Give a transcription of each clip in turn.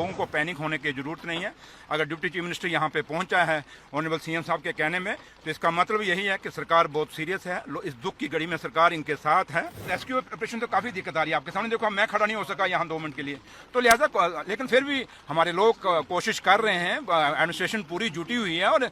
लोगों को पैनिक होने की जरूरत नहीं है। अगर डिप्टी चीफ मिनिस्टर यहाँ पे पहुंचा है ऑनरेबल सीएम साहब के कहने में, तो इसका मतलब यही है कि सरकार बहुत सीरियस है। इस दुख की घड़ी में सरकार इनके साथ है। रेस्क्यू ऑपरेशन तो काफी दिक्कत आ रही है, आपके सामने देखो, मैं खड़ा नहीं हो सका यहाँ 2 मिनट के लिए, तो लिहाजा लेकिन फिर भी हमारे लोग कोशिश कर रहे हैं। एडमिनिस्ट्रेशन पूरी जुटी हुई है और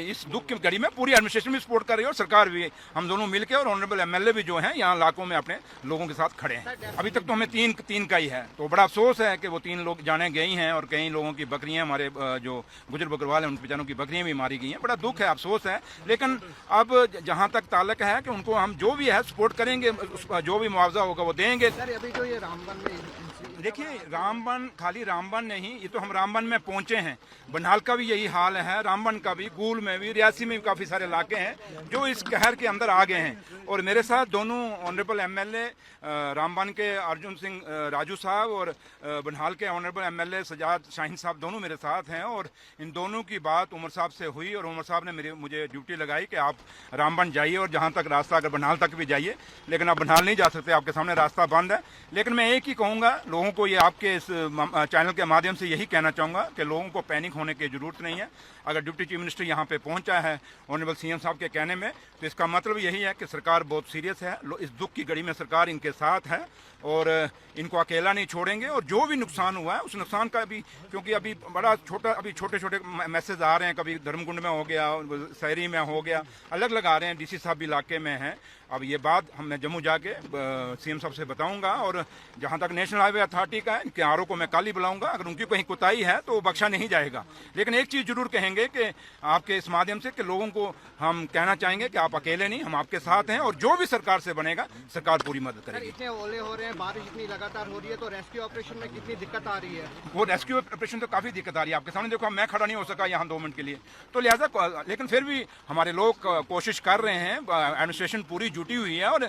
इस दुख की घड़ी में पूरी एडमिनिस्ट्रेशन भी सपोर्ट कर रही है और सरकार भी, हम दोनों मिलकर, और ऑनरेबल एमएलए भी जो है यहाँ इलाकों में अपने लोगों के साथ खड़े हैं। अभी तक तो हमें तीन का ही है, तो बड़ा अफसोस है कि वो 3 लोग जाने गई हैं और कई लोगों की बकरियां, हमारे जो गुजर बकरवाल हैं उन बेचारों की बकरियां भी मारी गई हैं। बड़ा दुख है, अफसोस है। लेकिन अब जहां तक ताल्लुक है कि उनको हम जो भी है सपोर्ट करेंगे, जो भी मुआवजा होगा वो देंगे। सर अभी जो ये रामबन में देखिए, रामबन, खाली रामबन नहीं, ये तो हम रामबन में पहुंचे हैं, बनहाल का भी यही हाल है, रामबन का भी, गूल में भी, रियासी में भी काफ़ी सारे इलाके हैं जो इस कहर के अंदर आ गए हैं। और मेरे साथ दोनों ऑनरेबल एमएलए रामबन के अर्जुन सिंह राजू साहब और बनहाल के ऑनरेबल एमएलए सजाद शाहीन साहब दोनों मेरे साथ हैं। और इन दोनों की बात उमर साहब से हुई और उमर साहब ने मुझे ड्यूटी लगाई कि आप रामबन जाइए और जहाँ तक रास्ता, अगर बनहाल तक भी जाइए, लेकिन आप बनहाल नहीं जा सकते, आपके सामने रास्ता बंद है। लेकिन मैं एक ही कहूँगा लोगों को, ये आपके इस चैनल के माध्यम से यही कहना चाहूँगा कि लोगों को पैनिक होने की जरूरत नहीं है। अगर डिप्टी चीफ मिनिस्टर यहाँ पे पहुंचा है ऑनरेबल सीएम साहब के कहने में, तो इसका मतलब यही है कि सरकार बहुत सीरियस है। इस दुख की घड़ी में सरकार इनके साथ है और इनको अकेला नहीं छोड़ेंगे। और जो भी नुकसान हुआ है उस नुकसान का भी, क्योंकि अभी बड़ा छोटा, अभी छोटे छोटे मैसेज आ रहे हैं, कभी धर्मकुंड में हो गया, शहरी में हो गया, अलग अलग आ रहे हैं। डीसी साहब भी इलाके में हैं। अब ये बात मैं जम्मू जाके सीएम साहब से बताऊंगा। और जहां तक नेशनल हाईवे अथॉरिटी का है, इनके आरओ को मैं कल ही बुलाऊंगा। अगर उनकी कहीं कोताही है तो बख्शा नहीं जाएगा। लेकिन एक चीज़ जरूर कहेंगे कि आपके इस माध्यम से कि लोगों को हम कहना चाहेंगे कि आप अकेले नहीं, हम आपके साथ हैं और जो भी सरकार से बनेगा सरकार पूरी मदद करेगी। इतने ओले हो रहे हैं, बारिश इतनी लगातार हो रही है, तो रेस्क्यू ऑपरेशन में कितनी दिक्कत आ रही है? वो रेस्क्यू ऑपरेशन तो काफी दिक्कत आ रही है, आपके सामने देखो, मैं खड़ा नहीं हो सका यहाँ 2 मिनट के लिए, तो लिहाजा लेकिन फिर भी हमारे लोग कोशिश कर रहे हैं। एडमिनिस्ट्रेशन पूरी जुटी हुई है और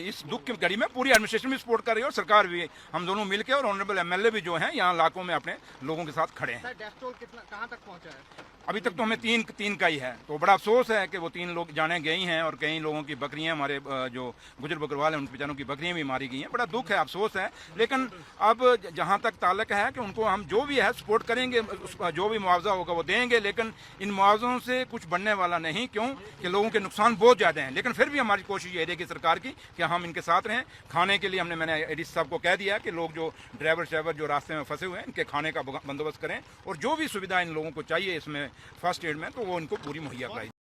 इस दुख की घड़ी में पूरी एडमिनिस्ट्रेशन भी सपोर्ट कर रही है और सरकार भी, हम दोनों मिलकर, और ऑनरेबल एमएलए भी जो है यहाँ इलाकों में अपने लोगों के साथ खड़े हैं। सर डेथ टोल कितना, कहाँ तक पहुँचा है? अभी तक तो हमें तीन का ही है, तो बड़ा अफसोस है कि वो 3 लोग जाने गई हैं और कई लोगों की बकरियां, हमारे जो गुजर बकरवाल हैं उन बेचारों की बकरियां भी मारी गई हैं। बड़ा दुख है, अफसोस है। लेकिन अब जहां तक ताल्लुक है कि उनको हम जो भी है सपोर्ट करेंगे, जो भी मुआवजा होगा वो देंगे। लेकिन इन मुआवजों से कुछ बनने वाला नहीं, क्यों कि लोगों के नुकसान बहुत ज़्यादा हैं। लेकिन फिर भी हमारी कोशिश ये रहेगी सरकार की कि हम इनके साथ रहें। खाने के लिए मैंने एडीसी साहब को कह दिया कि लोग जो ड्राइवर शाइवर जो रास्ते में फंसे हुए हैं, इनके खाने का बंदोबस्त करें और जो भी सुविधा इन लोगों को चाहिए इसमें फर्स्ट एड में, तो वो इनको पूरी मुहैया कराई